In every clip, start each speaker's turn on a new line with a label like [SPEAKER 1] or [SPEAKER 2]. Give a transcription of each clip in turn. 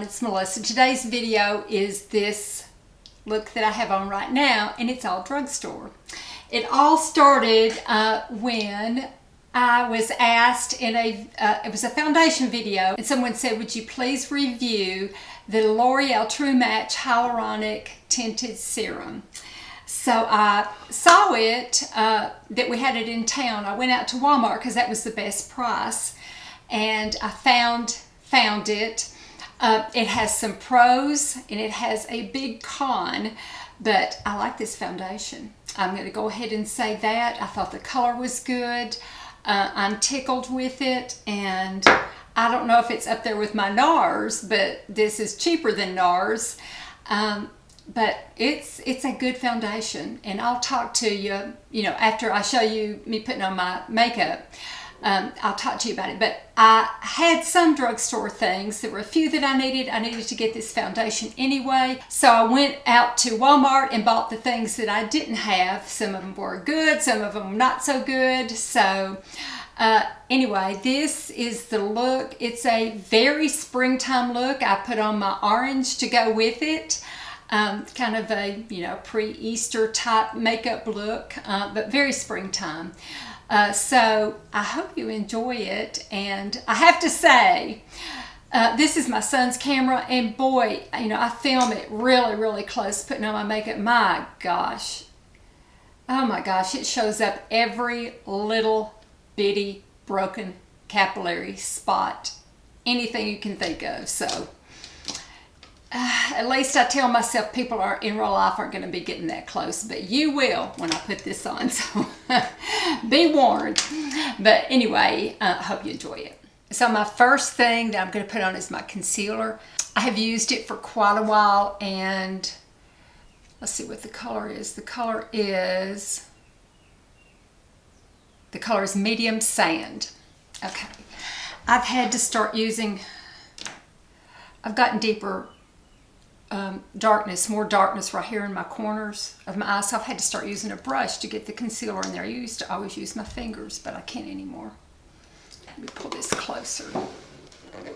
[SPEAKER 1] it's Melissa. Today's video is this look that I have on right now, and it's all Drugstore. It all started when I was asked in it was a foundation video, and someone said, would you please review the L'Oreal True Match Hyaluronic Tinted Serum. So I saw it, that we had it in town. I went out to Walmart because that was the best price, and I found it. It has some pros and it has a big con, but I like this foundation. I'm going to go ahead and say that. I thought the color was good. I'm tickled with it, and I don't know if it's up there with my NARS, but this is cheaper than NARS. But it's a good foundation, and I'll talk to you, after I show you me putting on my makeup. I'll talk to you about it. But I had some drugstore things. There were a few that I needed. I needed to get this foundation anyway. So I went out to Walmart and bought the things that I didn't have. Some of them were good, some of them not so good. So anyway, this is the look. It's a very springtime look. I put on my orange to go with it. Kind of a, pre-Easter type makeup look, but very springtime. So I hope you enjoy it, and I have to say, this is my son's camera, and boy, I film it really, really close, putting on my makeup. My gosh, oh my gosh, it shows up every little bitty broken capillary spot, anything you can think of. So at least I tell myself people in real life aren't going to be getting that close, but you will when I put this on, so be warned. But anyway, I hope you enjoy it. So my first thing that I'm going to put on is my concealer. I have used it for quite a while, and let's see what the color is. The color is medium sand. Okay, I've had to start using, I've gotten deeper more darkness right here in my corners of my eyes. So I've had to start using a brush to get the concealer in there. I used to always use my fingers, but I can't anymore. Let me pull this closer. Okay.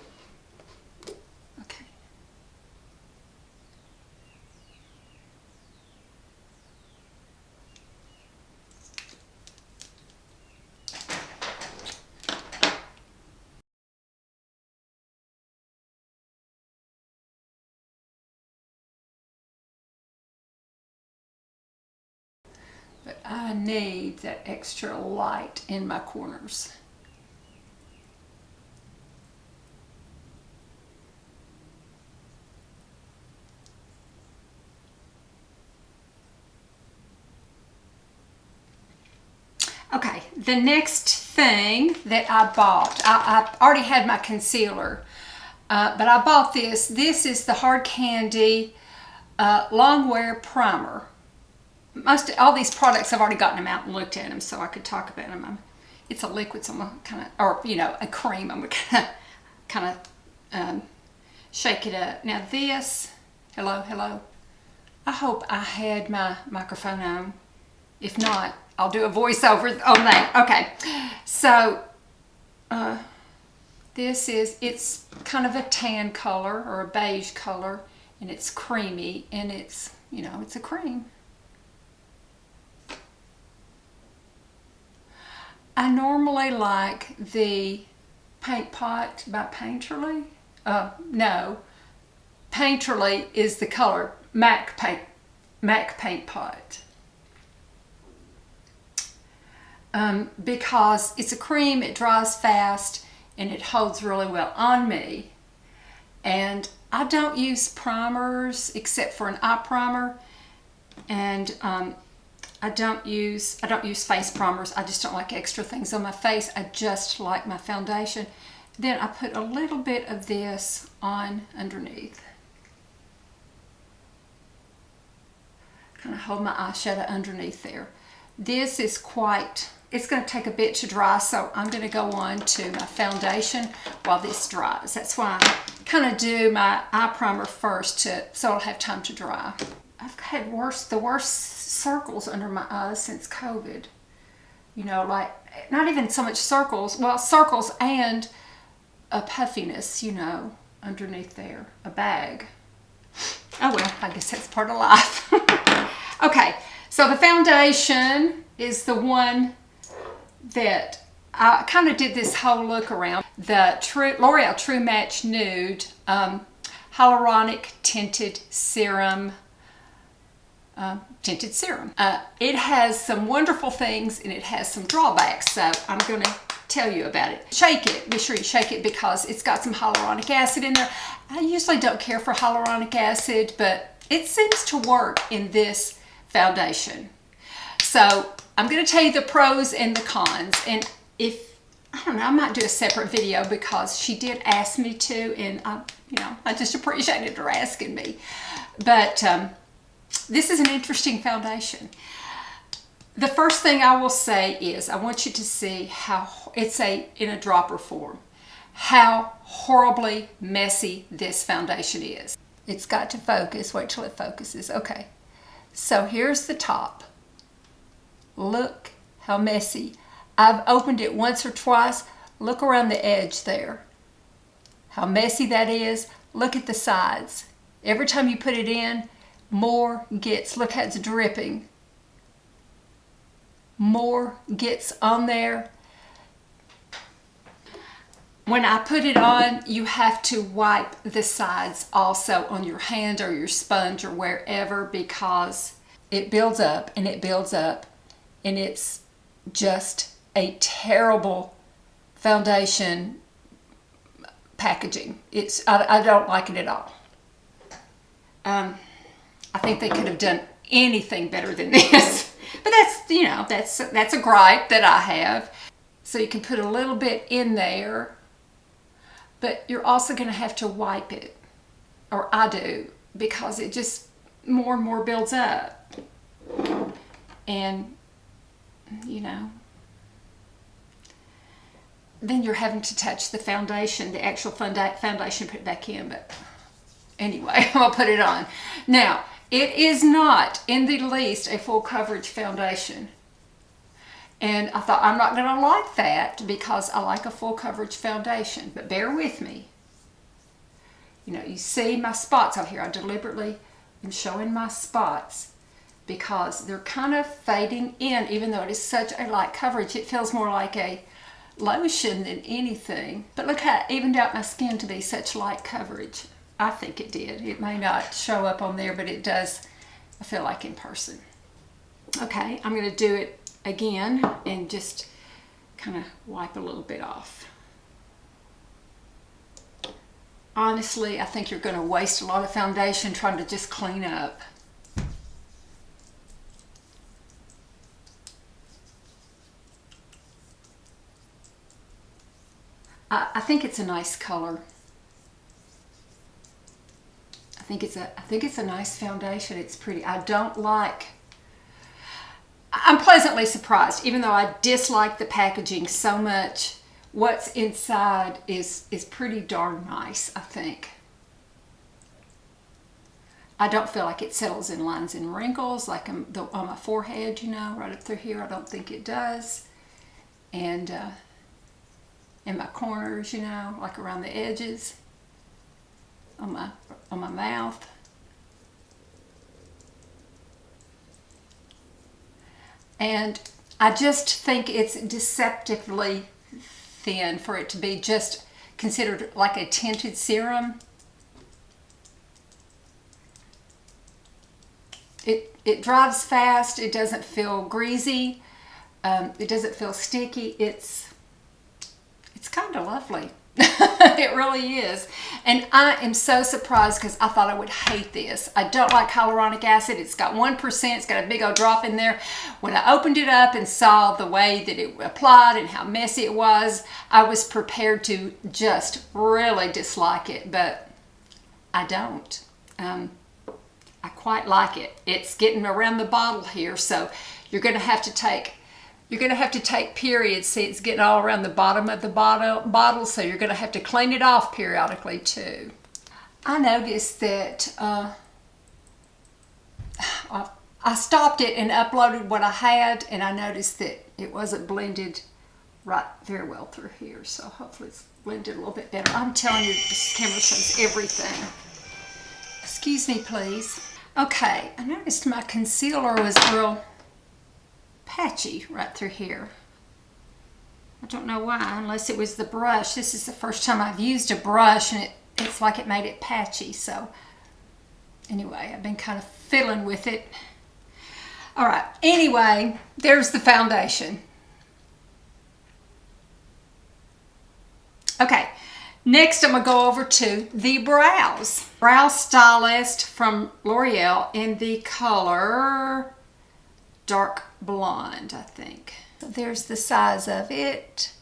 [SPEAKER 1] But I need that extra light in my corners. Okay, the next thing that I bought, I already had my concealer, but I bought this. This is the Hard Candy Long Wear Primer. All these products, I've already gotten them out and looked at them, so I could talk about them. It's a liquid, so I'm gonna kind of, or a cream. I'm gonna kind of shake it up. Now this, hello. I hope I had my microphone on. If not, I'll do a voiceover on that. Okay, so it's kind of a tan color or a beige color, and it's creamy, and it's a cream. I normally like the Paint Pot by Painterly. No, Painterly is the color, MAC Paint Pot. Because it's a cream, it dries fast, and it holds really well on me. And I don't use primers except for an eye primer, and I don't use face primers. I just don't like extra things on my face. I just like my foundation. Then I put a little bit of this on underneath. Kind of hold my eyeshadow underneath there. This is it's going to take a bit to dry, so I'm going to go on to my foundation while this dries. That's why I kind of do my eye primer first so I'll have time to dry. I've had the worst circles under my eyes since COVID. Like not even so much circles, well, circles and a puffiness, underneath there, a bag. Oh well, I guess that's part of life. Okay, so the foundation is the one that I kind of did this whole look around. The L'Oreal True Match Nude Hyaluronic Tinted Serum. Tinted Serum. It has some wonderful things and it has some drawbacks, so I'm going to tell you about it. Shake it. Be sure you shake it because it's got some hyaluronic acid in there. I usually don't care for hyaluronic acid, but it seems to work in this foundation. So I'm going to tell you the pros and the cons, and if I don't know, I might do a separate video because she did ask me to, and I just appreciated her asking me. But this is an interesting foundation. The first thing I will say is I want you to see how it's in a dropper form, how horribly messy this foundation is. It's got to focus. Wait till it focuses. Okay. So here's the top. Look how messy. I've opened it once or twice. Look around the edge there. How messy that is. Look at the sides. Every time you put it in, more gets, look how it's dripping. More gets on there. When I put it on, you have to wipe the sides also on your hand or your sponge or wherever, because it builds up and it builds up, and it's just a terrible foundation packaging. I don't like it at all. I think they could have done anything better than this. But that's a gripe that I have. So you can put a little bit in there, but you're also going to have to wipe it, or I do, because it just more and more builds up. And then you're having to touch the foundation, the actual foundation, put it back in. But anyway, I'll put it on. Now, it is not in the least a full coverage foundation. And I thought, I'm not going to like that because I like a full coverage foundation. But bear with me. You see my spots out here. I deliberately am showing my spots because they're kind of fading in, even though it is such a light coverage. It feels more like a lotion than anything. But look how it evened out my skin to be such light coverage. I think it did. It may not show up on there, but it does, I feel like, in person. Okay, I'm going to do it again and just kind of wipe a little bit off. Honestly, I think you're going to waste a lot of foundation trying to just clean up. I think it's a nice color. I think it's a nice foundation. It's pretty. I'm pleasantly surprised, even though I dislike the packaging so much. What's inside is pretty darn nice, I think. I don't feel like it settles in lines and wrinkles like on my forehead, right up through here. I don't think it does. And in my corners, like around the edges, on my mouth. And I just think it's deceptively thin for it to be just considered like a tinted serum. It dries fast. It doesn't feel greasy. It doesn't feel sticky. It's kind of lovely. It really is. And I am so surprised because I thought I would hate this. I don't like hyaluronic acid. It's got 1%. It's got a big old drop in there. When I opened it up and saw the way that it applied and how messy it was, I was prepared to just really dislike it, but I don't. I quite like it. It's getting around the bottle here, so you're going to have to take periods. See, it's getting all around the bottom of the bottle, so you're going to have to clean it off periodically too. I noticed that I stopped it and uploaded what I had, and I noticed that it wasn't blended right very well through here, so hopefully it's blend it a little bit better. I'm telling you, this camera shows everything. Excuse me, please. Okay, I noticed my concealer was real patchy right through here. I don't know why, unless it was the brush. This is the first time I've used a brush, and it's like it made it patchy. So anyway, I've been kind of fiddling with it. All right, anyway, there's the foundation. Okay, next I'm going to go over to the brows. Brow Stylist from L'Oreal in the color Dark Blonde, I think. So there's the size of it.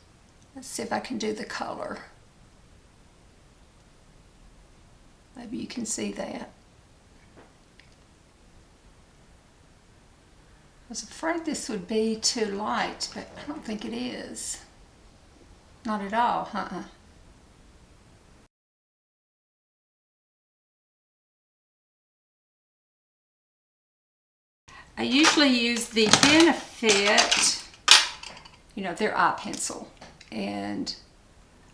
[SPEAKER 1] Let's see if I can do the color. Maybe you can see that. I was afraid this would be too light, but I don't think it is. Not at all, I usually use the Benefit, you know, their eye pencil, and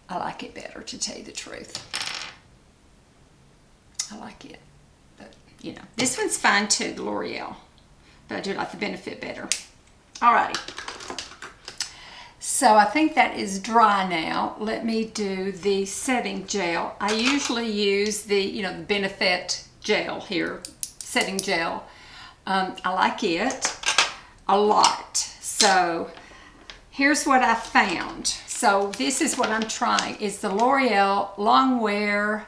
[SPEAKER 1] I like it better, to tell you the truth. I like it, but you know, this one's fine too, the L'Oreal, but I do like the Benefit better. Alrighty, so I think that is dry now. Let me do the setting gel. I usually use the, you know, the Benefit gel here, setting gel. I like it a lot. So here's what I found. So this is what I'm trying, is the L'Oreal Longwear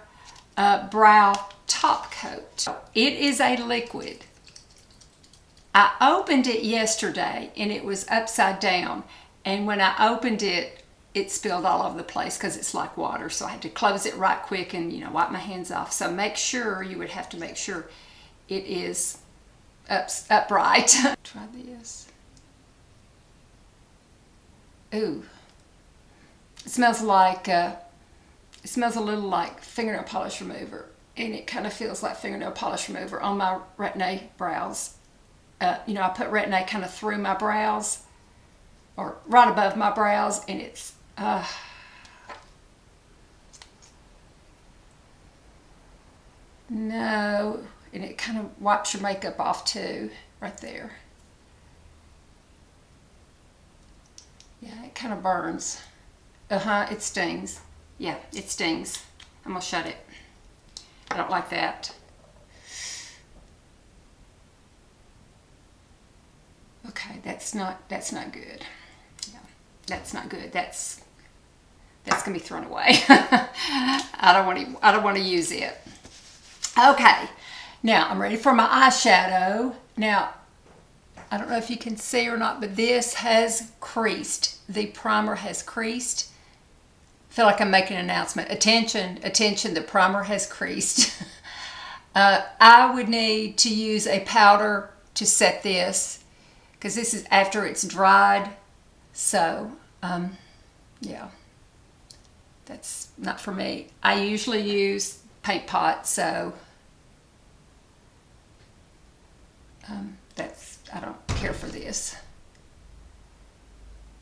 [SPEAKER 1] Brow Top Coat. It is a liquid. I opened it yesterday and it was upside down. And when I opened it, it spilled all over the place because it's like water. So I had to close it right quick and, you know, wipe my hands off. So make sure, you would have to make sure it is upright. Try this. Ooh, it smells like it smells a little like fingernail polish remover, and it kind of feels like fingernail polish remover on my retin-A brows. You know, I put retin-A kind of through my brows, or right above my brows, and it's no. And it kind of wipes your makeup off too, right there. Yeah, it kind of burns. It stings. Yeah, it stings. I'm gonna shut it. I don't like that. Okay, that's not good. Yeah, that's not good. That's gonna be thrown away. I don't want to use it. Okay. Now, I'm ready for my eyeshadow. Now, I don't know if you can see or not, but this has creased. The primer has creased. I feel like I'm making an announcement. Attention, attention, the primer has creased. I would need to use a powder to set this, because this is after it's dried. So, yeah, that's not for me. I usually use paint pot, so I don't care for this.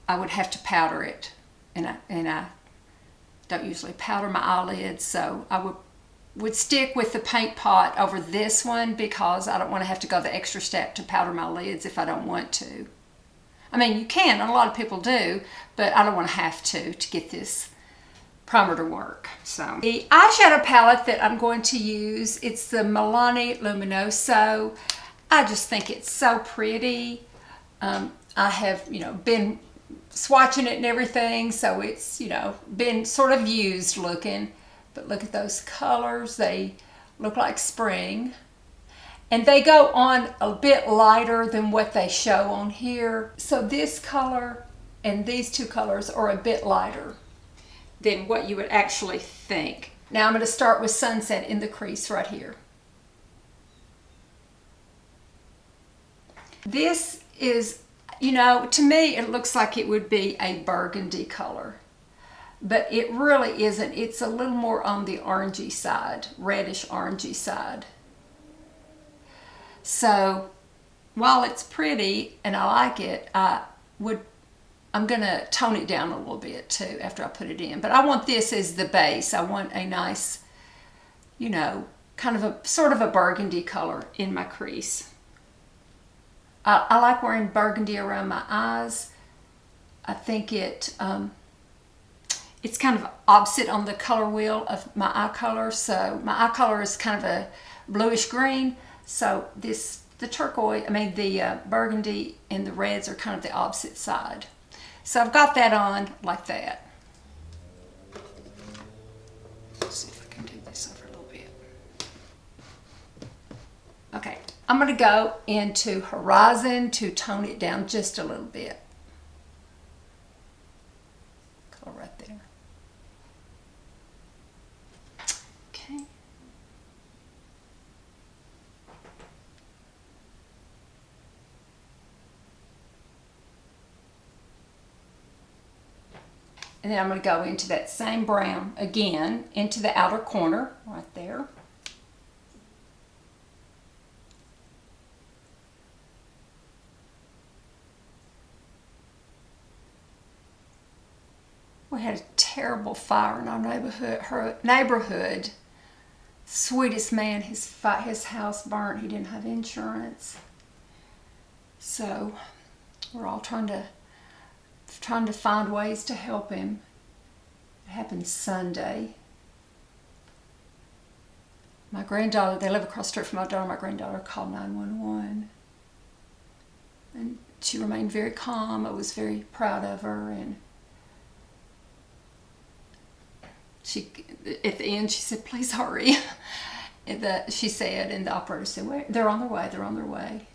[SPEAKER 1] I would have to powder it, and I don't usually powder my eyelids, so I would stick with the paint pot over this one, because I don't want to have to go the extra step to powder my lids if I don't want to. I mean, you can, and a lot of people do, but I don't want to have to get this primer to work. So the eyeshadow palette that I'm going to use, it's the Milani Luminoso. I just think it's so pretty. I have, you know, been swatching it and everything, so it's, you know, been sort of used looking. But look at those colors. They look like spring. And they go on a bit lighter than what they show on here. So this color and these two colors are a bit lighter than what you would actually think. Now I'm going to start with Sunset in the crease right here. This is, you know, to me it looks like it would be a burgundy color, but it really isn't. It's a little more on the orangey side, reddish orangey side. So while it's pretty and I like it, I'm going to tone it down a little bit too after I put it in. But I want this as the base. I want a nice, you know, kind of a sort of a burgundy color in my crease. I like wearing burgundy around my eyes. I think it's kind of opposite on the color wheel of my eye color. So my eye color is kind of a bluish green. So the turquoise, the burgundy and the reds are kind of the opposite side. So I've got that on like that. Let's see if I can do this over a little bit. Okay, I'm going to go into Horizon to tone it down just a little bit. Color right there. Okay. And then I'm going to go into that same brown again, into the outer corner right there. We had a terrible fire in our neighborhood. Sweetest man, his house burnt. He didn't have insurance. So we're all trying to find ways to help him. It happened Sunday. My granddaughter, they live across the street from my daughter, my granddaughter called 911. And she remained very calm. I was very proud of her. And at the end, she said, please hurry. She said, and the operator said, well, they're on their way, they're on their way.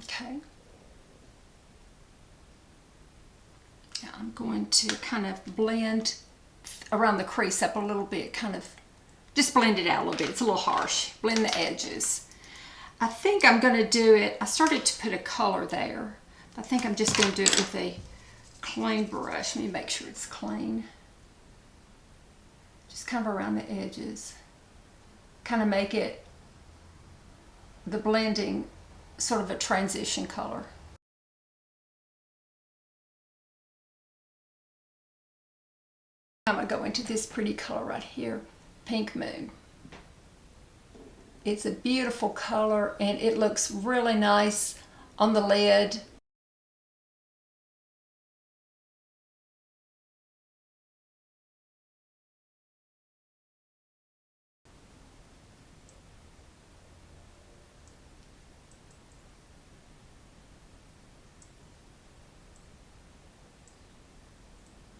[SPEAKER 1] Okay. Now I'm going to kind of blend around the crease up a little bit, kind of just blend it out a little bit. It's a little harsh. Blend the edges. I think I'm going to do it, I started to put a color there. I think I'm just going to do it with a clean brush. Let me make sure it's clean. Just kind of around the edges. Kind of make it, the blending, sort of a transition color. I'm going to go into this pretty color right here, Pink Moon. It's a beautiful color and it looks really nice on the lid.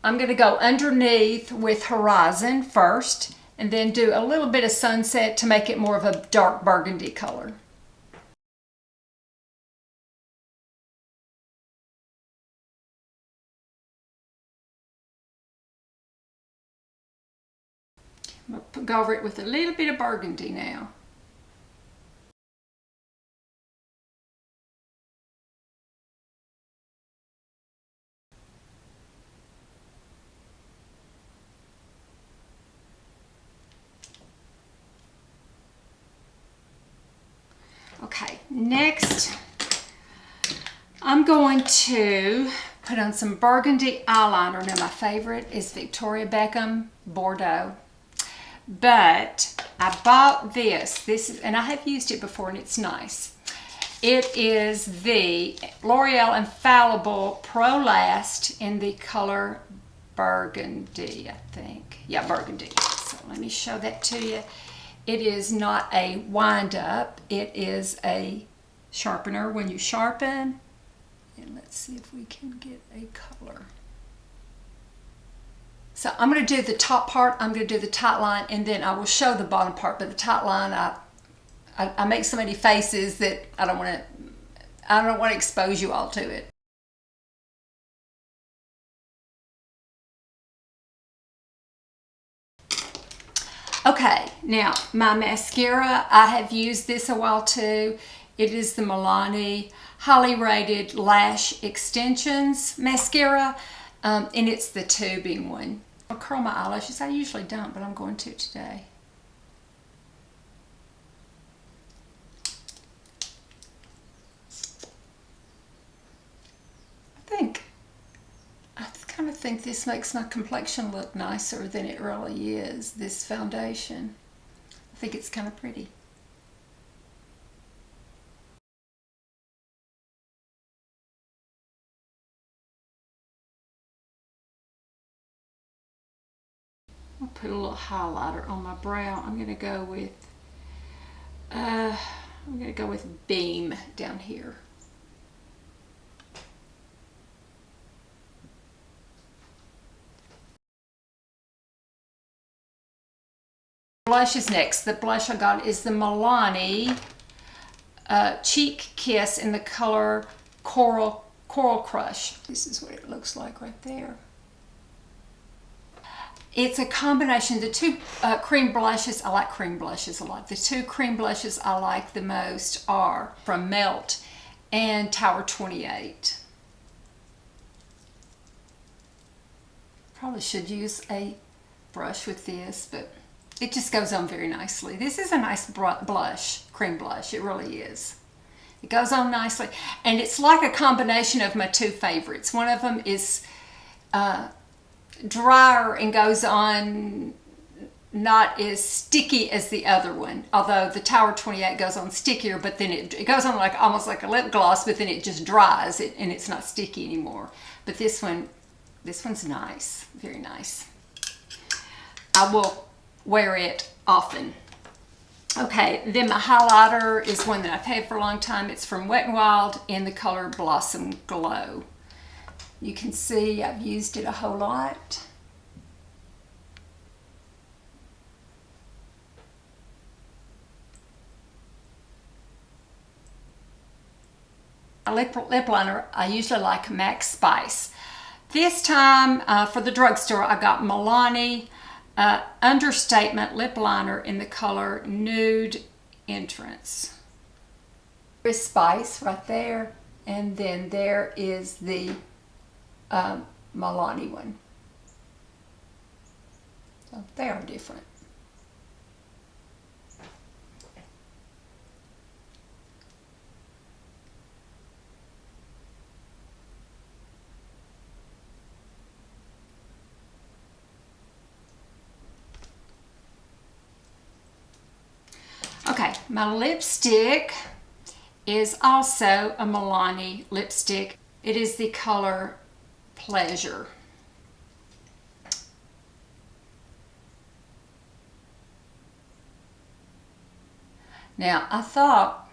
[SPEAKER 1] I'm going to go underneath with Horizon first and then do a little bit of Sunset to make it more of a dark burgundy color. I'm going to go over it with a little bit of burgundy now. Okay, next I'm going to put on some burgundy eyeliner. Now my favorite is Victoria Beckham Bordeaux. But I bought this is, and I have used it before and it's nice. It is the L'Oreal Infallible Pro Last in the color burgundy, I think. Yeah, burgundy. So let me show that to you. It is not a wind up, it is a sharpener when you sharpen. And let's see if we can get a color. So I'm going to do the top part, I'm going to do the tight line, and then I will show the bottom part. But the tight line, I make so many faces that I don't want to expose you all to it. Okay, now my mascara, I have used this a while too. It is the Milani highly rated Lash Extensions mascara, and it's the tubing one. I'll curl my eyelashes. I usually don't, but I'm going to today. think this makes my complexion look nicer than it really is, this foundation. I think it's kind of pretty. I'll put a little highlighter on my brow. I'm going to go with Beam down here. Blush is next. The blush I got is the Milani Cheek Kiss in the color Coral Crush. This is what it looks like right there. It's a combination. The two cream blushes, I like cream blushes a lot. The two cream blushes I like the most are from Melt and Tower 28. Probably should use a brush with this, but it just goes on very nicely. This is a nice blush, cream blush. It really is. It goes on nicely. And it's like a combination of my two favorites. One of them is drier and goes on not as sticky as the other one. Although the Tower 28 goes on stickier, but then it goes on like almost like a lip gloss, but then it just dries it and it's not sticky anymore. But this one's nice, very nice. I will wear it often. Okay, then my highlighter is one that I've had for a long time. It's from Wet n Wild in the color Blossom Glow. You can see I've used it a whole lot. A lip liner, I usually like Max Spice. This time for the drugstore, I got Milani Understatement lip liner in the color Nude Entrance. There's Spice right there, and then there is the Milani one. So they are different. Okay, my lipstick is also a Milani lipstick. It is the color Pleasure. Now, I thought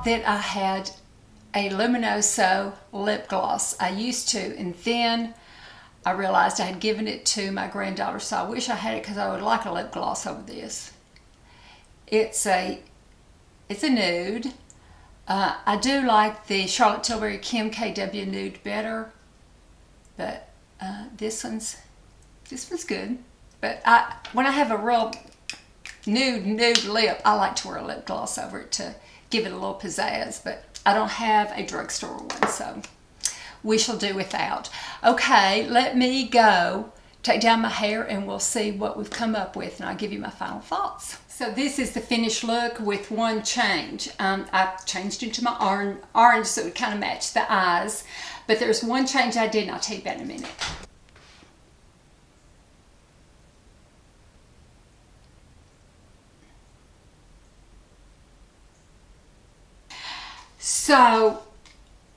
[SPEAKER 1] that I had a Luminoso lip gloss. I used to, and then I realized I had given it to my granddaughter, so I wish I had it because I would like a lip gloss over this. It's a nude. I do like the Charlotte Tilbury Kim KW nude better, but this one's good. But when I have a real nude lip, I like to wear a lip gloss over it to give it a little pizzazz. But I don't have a drugstore one, so we shall do without. Okay, let me go take down my hair and we'll see what we've come up with, and I'll give you my final thoughts. So this is the finished look with one change. I've changed into my orange so it would kind of match the eyes, but there's one change I did, and I'll tell you about in a minute. So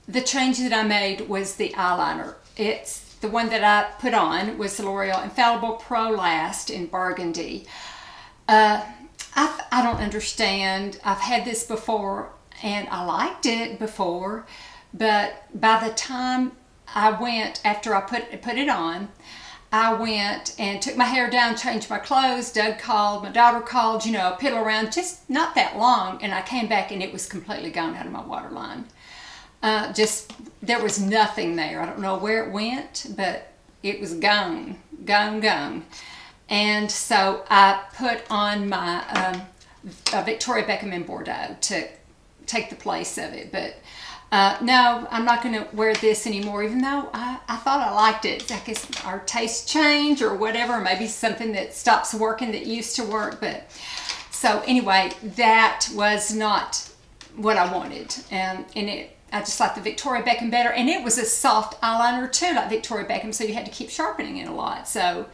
[SPEAKER 1] the change that I made was the eyeliner. It's the one that I put on was the L'Oreal Infallible Pro Last in Burgundy. I don't understand. I've had this before and I liked it before, but by the time I went, after I put it on, I went and took my hair down, changed my clothes. Doug called, my daughter called, you know, piddle around, just not that long, and I came back and it was completely gone out of my waterline. There was nothing there. I don't know where it went, but it was gone. And so I put on my Victoria Beckham in Bordeaux to take the place of it. But no, I'm not going to wear this anymore, even though I thought I liked it. I guess our tastes change or whatever, maybe something that stops working that used to work. But so anyway, that was not what I wanted, and I just like the Victoria Beckham better, and it was a soft eyeliner too, like Victoria Beckham, so you had to keep sharpening it a lot. So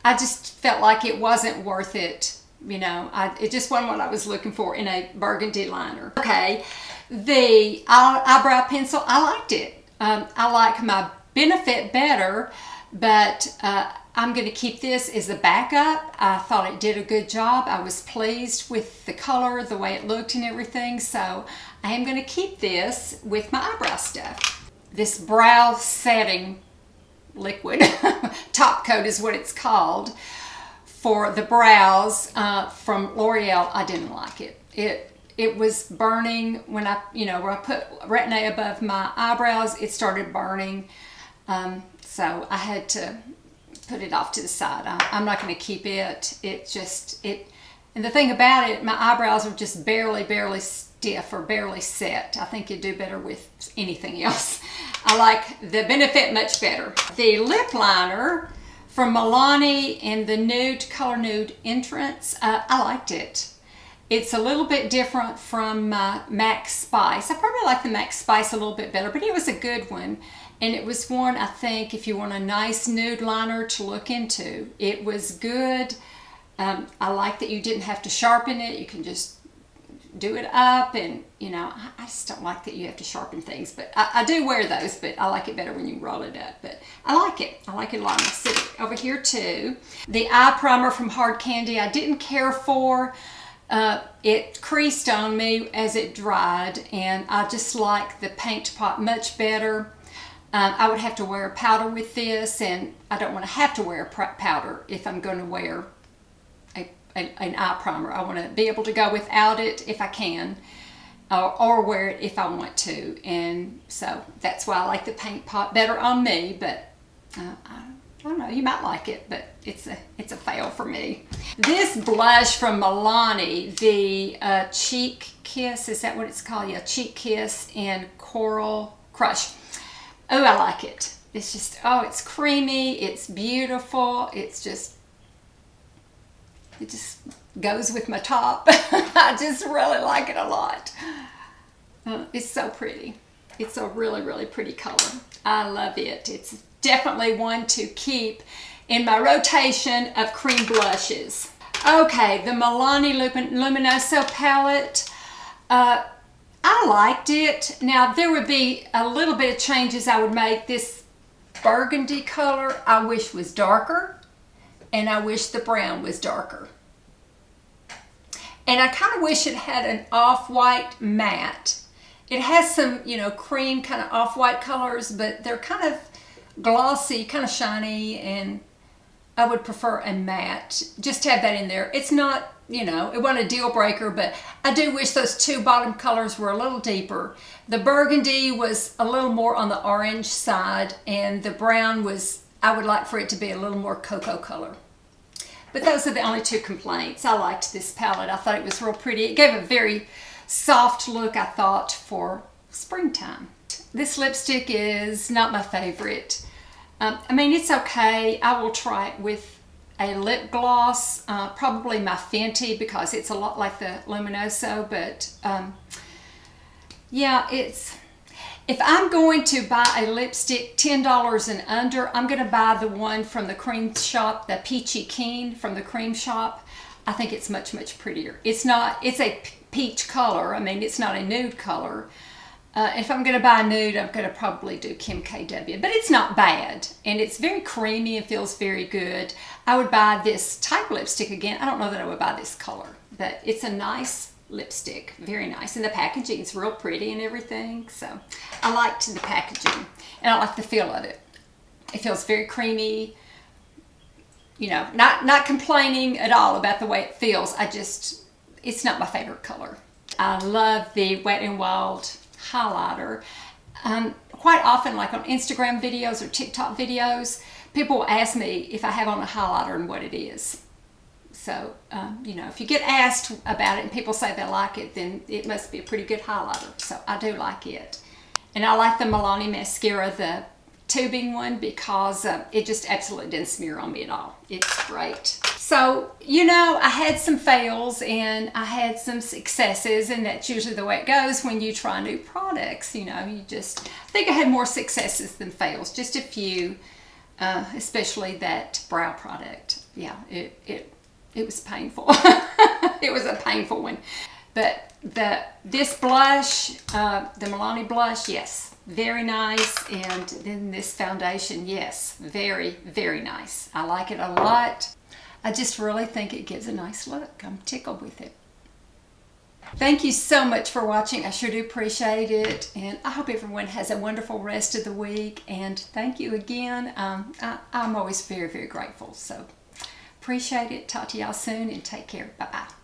[SPEAKER 1] I just felt like it wasn't worth it. You know, it just wasn't what I was looking for in a burgundy liner. Okay, the eyebrow pencil, I liked it. I like my Benefit better, but I'm going to keep this as a backup. I thought it did a good job. I was pleased with the color, the way it looked and everything, so I am going to keep this with my eyebrow stuff. This brow setting liquid, top coat is what it's called, for the brows from L'Oreal, I didn't like it. It was burning when I put Retin-A above my eyebrows, it started burning. So I had to put it off to the side. I'm not going to keep it. And the thing about it, my eyebrows are just barely stiff or barely set. I think you'd do better with anything else. I like the Benefit much better. The lip liner from Milani in the Nude, Color Nude Entrance, I liked it. It's a little bit different from Max Spice. I probably like the Max Spice a little bit better, but it was a good one. And it was one, I think, if you want a nice nude liner to look into. It was good. I like that you didn't have to sharpen it. You can just do it up, and you know, I just don't like that you have to sharpen things, but I do wear those, but I like it better when you roll it up. But I like it a lot. I'm gonna sit it over here too. The eye primer from Hard Candy, I didn't care for. It creased on me as it dried, and I just like the paint pot much better. I would have to wear a powder with this, and I don't want to have to wear a powder if I'm going to wear an eye primer. I want to be able to go without it if I can, or wear it if I want to. And so that's why I like the paint pot better on me, but I don't know, you might like it, but it's a fail for me. This blush from Milani, the Cheek Kiss, is that what it's called? Yeah, Cheek Kiss in Coral Crush. Oh, I like it. It's just, oh, it's creamy, it's beautiful, it just goes with my top. I just really like it a lot. It's so pretty. It's a really pretty color. I love it. It's definitely one to keep in my rotation of cream blushes. Okay, the Milani Luminoso palette. I liked it. Now, there would be a little bit of changes I would make. This burgundy color I wish was darker, and I wish the brown was darker. And I kind of wish it had an off-white matte. It has some, you know, cream kind of off-white colors, but they're kind of glossy, kind of shiny, and I would prefer a matte. Just have that in there. It's not, you know, it wasn't a deal breaker, but I do wish those two bottom colors were a little deeper. The burgundy was a little more on the orange side, and the brown was, I would like for it to be a little more cocoa color. But those are the only two complaints. I liked this palette. I thought it was real pretty. It gave a very soft look, I thought, for springtime. This lipstick is not my favorite. I mean, it's okay. I will try it with a lip gloss, probably my Fenty, because it's a lot like the Luminoso, but yeah, if I'm going to buy a lipstick $10 and under, I'm going to buy the one from the cream shop, the Peachy Keen from the cream shop. I think it's much prettier. It's a peach color. I mean, it's not a nude color. If I'm going to buy a nude, I'm going to probably do Kim KW, but it's not bad, and it's very creamy and feels very good. I would buy this type of lipstick again. I don't know that I would buy this color, but it's a nice lipstick, very nice, and the packaging is real pretty and everything, so I liked the packaging, and I like the feel of it. It feels very creamy, you know, not complaining at all about the way it feels. It's not my favorite color. I love the Wet n Wild highlighter. Quite often, like on Instagram videos or TikTok videos, people will ask me if I have on a highlighter and what it is. So, you know, if you get asked about it and people say they like it, then it must be a pretty good highlighter. So I do like it. And I like the Milani mascara, the tubing one because it just absolutely didn't smear on me at all. It's great. So, you know, I had some fails and I had some successes, and that's usually the way it goes when you try new products. You know, I think I had more successes than fails, just a few, especially that brow product. Yeah, it was painful. It was a painful one. But this blush, the Milani blush, yes, very nice. And then this foundation, yes, very, very nice. I like it a lot. I just really think it gives a nice look. I'm tickled with it. Thank you so much for watching. I sure do appreciate it. And I hope everyone has a wonderful rest of the week. And thank you again. I'm always very, very grateful. So appreciate it. Talk to y'all soon and take care. Bye-bye.